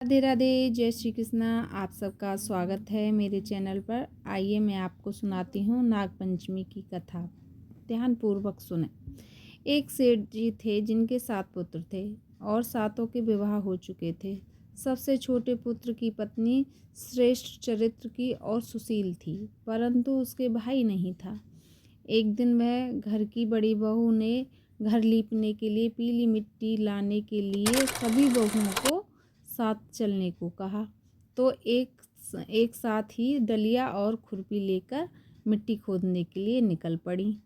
राधे राधे, जय श्री कृष्णा। आप सबका स्वागत है मेरे चैनल पर। आइए मैं आपको सुनाती हूँ नागपंचमी की कथा। ध्यानपूर्वक सुने। एक सेठ जी थे जिनके 7 पुत्र थे और सातों के विवाह हो चुके थे। सबसे छोटे पुत्र की पत्नी श्रेष्ठ चरित्र की और सुशील थी, परंतु उसके भाई नहीं था। एक दिन वह घर की बड़ी बहू ने घर लीपने के लिए पीली मिट्टी लाने के लिए सभी बहुओं को साथ चलने को कहा, तो एक साथ ही डलिया और खुरपी लेकर मिट्टी खोदने के लिए निकल पड़ी।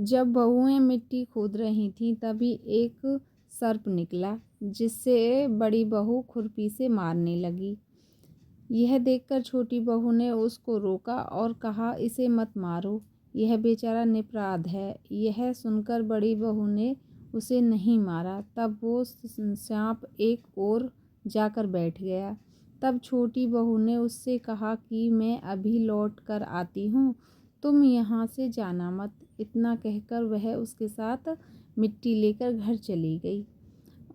जब बहुएं मिट्टी खोद रही थीं, तभी एक सर्प निकला, जिससे बड़ी बहू खुरपी से मारने लगी। यह देखकर छोटी बहू ने उसको रोका और कहा, इसे मत मारो, यह बेचारा निरपराध है। यह सुनकर बड़ी बहू ने उसे नहीं मारा। तब वो सांप एक ओर जाकर बैठ गया। तब छोटी बहू ने उससे कहा कि मैं अभी लौट कर आती हूँ, तुम यहाँ से जाना मत। इतना कहकर वह उसके साथ मिट्टी लेकर घर चली गई।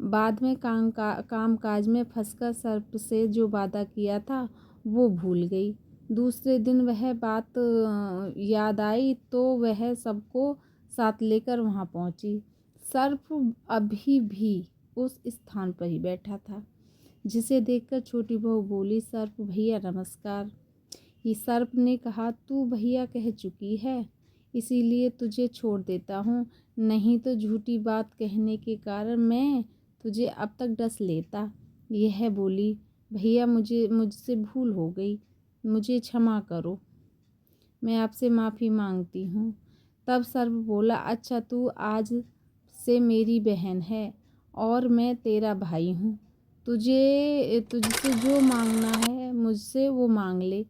बाद में कामकाज में फंसकर सर्प से जो वादा किया था वो भूल गई। दूसरे दिन वह बात याद आई तो वह सबको साथ लेकर वहाँ पहुँची। सर्प अभी भी उस स्थान पर ही बैठा था, जिसे देखकर छोटी बहू बोली, सर्प भैया नमस्कार। ये सर्प ने कहा, तू भैया कह चुकी है, इसीलिए तुझे छोड़ देता हूँ, नहीं तो झूठी बात कहने के कारण मैं तुझे अब तक डस लेता। यह बोली, भैया मुझसे भूल हो गई, मुझे क्षमा करो, मैं आपसे माफ़ी मांगती हूँ। तब सर्प बोला, अच्छा तू आज से मेरी बहन है और मैं तेरा भाई हूँ, तुझसे जो मांगना है मुझसे वो मांग ले।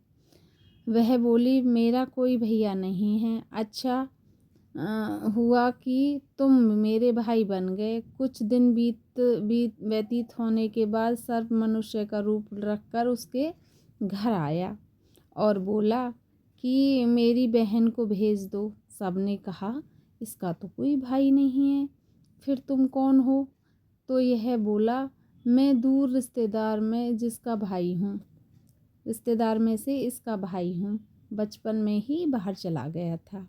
वह बोली, मेरा कोई भैया नहीं है। अच्छा हुआ कि तुम मेरे भाई बन गए। कुछ दिन व्यतीत होने के बाद सर्प मनुष्य का रूप रखकर उसके घर आया और बोला कि मेरी बहन को भेज दो। सबने कहा, इसका तो कोई भाई नहीं है, फिर तुम कौन हो? तो यह बोला, मैं दूर रिश्तेदार में से इसका भाई हूँ, बचपन में ही बाहर चला गया था।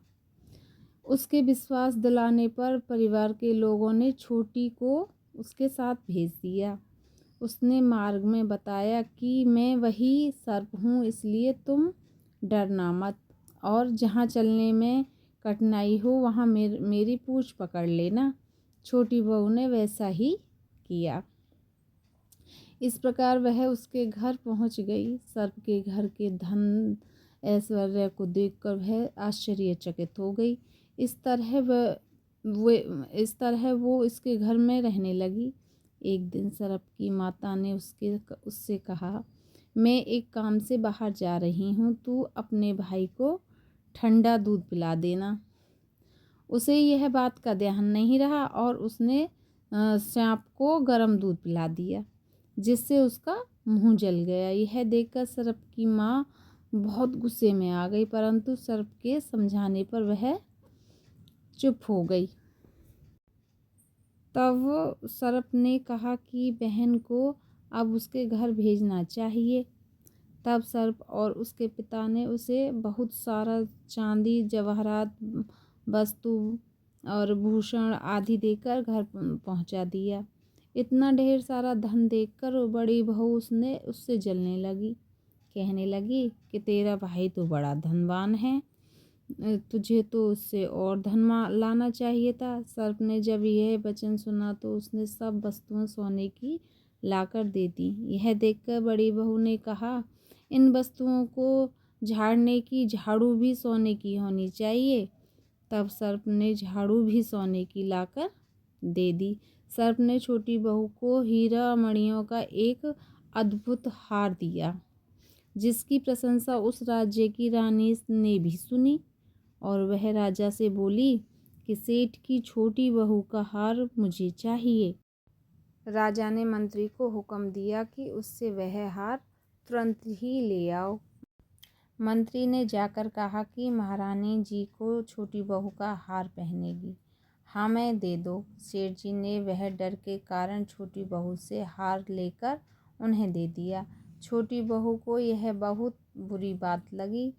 उसके विश्वास दिलाने पर परिवार के लोगों ने छोटी को उसके साथ भेज दिया। उसने मार्ग में बताया कि मैं वही सर्प हूँ, इसलिए तुम डरना मत और जहाँ चलने में कठिनाई हो वहाँ मेरी पूँछ पकड़ लेना। छोटी बहू ने वैसा ही किया। इस प्रकार वह उसके घर पहुँच गई। सर्प के घर के धन ऐश्वर्य को देखकर वह आश्चर्यचकित हो गई। इस तरह वो इसके घर में रहने लगी। एक दिन सर्प की माता ने उससे कहा, मैं एक काम से बाहर जा रही हूँ, तू अपने भाई को ठंडा दूध पिला देना। उसे यह बात का ध्यान नहीं रहा और उसने सांप को गर्म दूध पिला दिया, जिससे उसका मुंह जल गया। यह देखकर सर्प की माँ बहुत गुस्से में आ गई, परंतु सर्प के समझाने पर वह चुप हो गई। तब सर्प ने कहा कि बहन को अब उसके घर भेजना चाहिए। तब सर्प और उसके पिता ने उसे बहुत सारा चांदी, जवाहरात, वस्तु और भूषण आदि देकर घर पहुंचा दिया। इतना ढेर सारा धन देखकर बड़ी बहू उससे जलने लगी, कहने लगी कि तेरा भाई तो बड़ा धनवान है, तुझे तो उससे और धन लाना चाहिए था। सर्प ने जब यह वचन सुना तो उसने सब वस्तुएं सोने की लाकर दे दी। यह देखकर बड़ी बहू ने कहा, इन वस्तुओं को झाड़ने की झाड़ू भी सोने की होनी चाहिए। तब सर्प ने झाड़ू भी सोने की लाकर दे दी। सर्प ने छोटी बहू को हीरा मणियों का एक अद्भुत हार दिया, जिसकी प्रशंसा उस राज्य की रानी ने भी सुनी और वह राजा से बोली कि सेठ की छोटी बहू का हार मुझे चाहिए। राजा ने मंत्री को हुक्म दिया कि उससे वह हार तुरंत ही ले आओ। मंत्री ने जाकर कहा कि महारानी जी को छोटी बहू का हार पहनेगी, हमें दे दो। सेठ जी ने वह डर के कारण छोटी बहू से हार लेकर उन्हें दे दिया। छोटी बहू को यह बहुत बुरी बात लगी।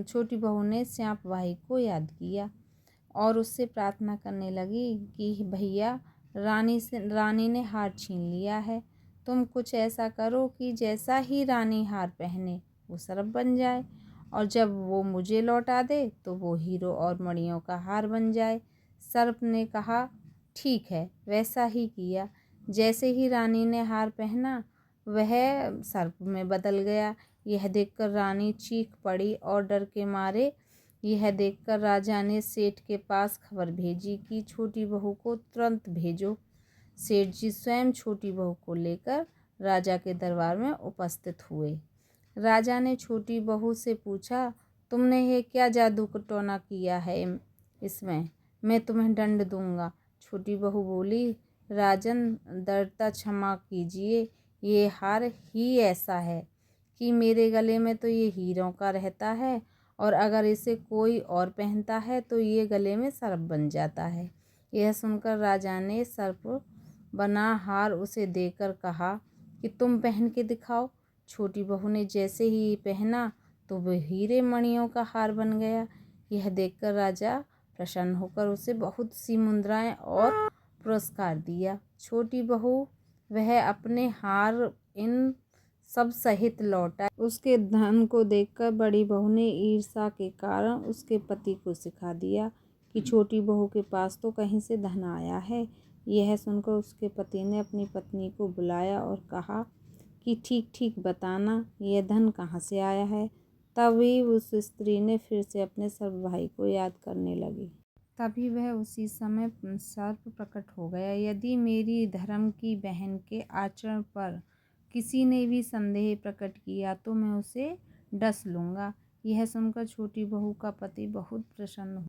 छोटी बहू ने श्याप भाई को याद किया और उससे प्रार्थना करने लगी कि भैया, रानी ने हार छीन लिया है। तुम कुछ ऐसा करो कि जैसा ही रानी हार पहने वो सर्प बन जाए, और जब वो मुझे लौटा दे तो वो हीरो और मणियों का हार बन जाए। सर्प ने कहा, ठीक है। वैसा ही किया। जैसे ही रानी ने हार पहना वह सर्प में बदल गया। यह देखकर रानी चीख पड़ी और डर के मारे यह देखकर राजा ने सेठ के पास खबर भेजी कि छोटी बहू को तुरंत भेजो। सेठ जी स्वयं छोटी बहू को लेकर राजा के दरबार में उपस्थित हुए। राजा ने छोटी बहू से पूछा, तुमने ये क्या जादू टोना किया है इसमें? मैं तुम्हें दंड दूंगा। छोटी बहू बोली, राजन, दृढ़ता क्षमा कीजिए। ये हार ही ऐसा है कि मेरे गले में तो ये हीरों का रहता है, और अगर इसे कोई और पहनता है तो ये गले में सर्प बन जाता है। यह सुनकर राजा ने सर्प बना हार उसे देकर कहा कि तुम पहन के दिखाओ। छोटी बहू ने जैसे ही पहना तो वह हीरे मणियों का हार बन गया। यह देखकर राजा प्रसन्न होकर उसे बहुत सी मुद्राएं और पुरस्कार दिया। छोटी बहू वह अपने हार इन सब सहित लौटा। उसके धन को देखकर बड़ी बहू ने ईर्ष्या के कारण उसके पति को सिखा दिया कि छोटी बहू के पास तो कहीं से धन आया है। यह सुनकर उसके पति ने अपनी पत्नी को बुलाया और कहा कि ठीक ठीक बताना, यह धन कहाँ से आया है। तभी उस स्त्री ने फिर से अपने सर्प भाई को याद करने लगी। तभी वह उसी समय सर्प प्रकट हो गया। यदि मेरी धर्म की बहन के आचरण पर किसी ने भी संदेह प्रकट किया तो मैं उसे डस लूँगा। यह सुनकर छोटी बहू का पति बहुत प्रसन्न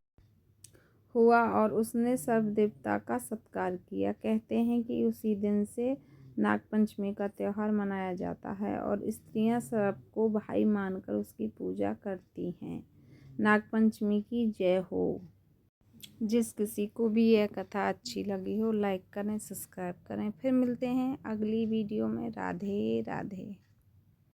हुआ और उसने सर्प देवता का सत्कार किया। कहते हैं कि उसी दिन से नागपंचमी का त्यौहार मनाया जाता है और स्त्रियां सर्प को भाई मानकर उसकी पूजा करती हैं। नागपंचमी की जय हो। जिस किसी को भी यह कथा अच्छी लगी हो लाइक करें, सब्सक्राइब करें। फिर मिलते हैं अगली वीडियो में। राधे राधे।